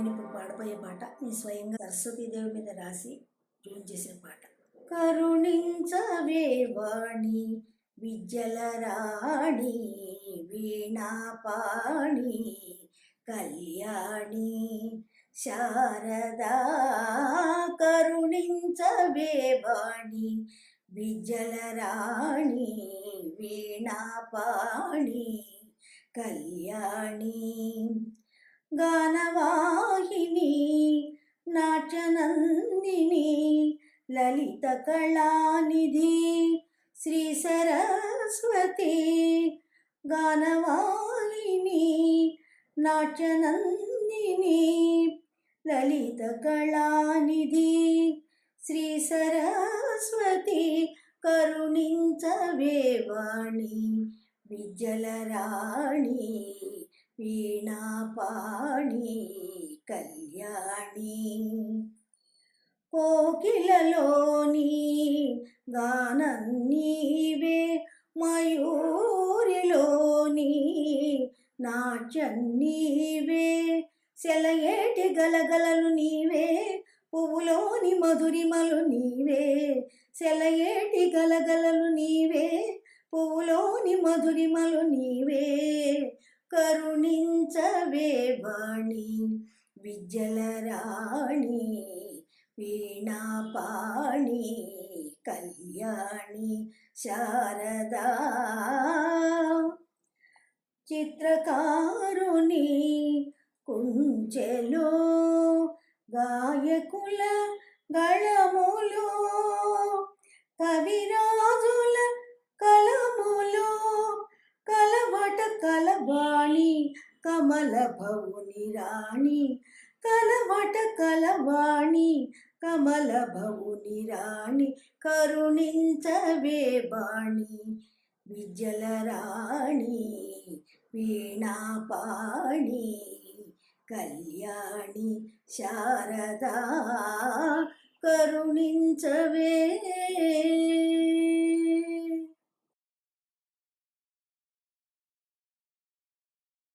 నేను ఇప్పుడు పాడబోయే పాట నేను స్వయంగా సరస్వతీదేవి మీద రాసి ట్యూన్ చేసిన పాట. కరుణించవే వాణి విద్యల రాణి వీణాపాణి కళ్యాణి శారదా. కరుణించవే వాణి విద్యల రాణి వీణాపాణి కళ్యాణి గానవాహిని నాట్యనందిని లలిత కళానిధి శ్రీ సరస్వతి. గానవాహిని నాట్యనందిని లలిత కళానిధి శ్రీ సరస్వతి. కరుణించవే వాణి విద్యల రాణి వీణాపాణి కళ్యాణి. కోకిలలోని గానం నీవే మయూరిలోని నాట్యం నీవే సెలయేటి గలగలలు నీవే పువ్వులోని మధురిమలు నీవే. సెలయేటి గలగలలు నీవే పువ్వులోని మధురిమలు నీవే. కరుణించవే వాణి విద్యల రాణి వీణాపాణి కళ్యాణి శారదా. చిత్రకారుని కుంచెలో గాయకుల గళములో కవిరాజుల కలములో కలవట కలవాణి కమల భవుని రాణి. కలవట కలవాణి కమల భవుని రాణి. కరుణించవే వాణి విద్యల రాణి వీణాపాణి కళ్యాణి శారదా. కరుణించవే.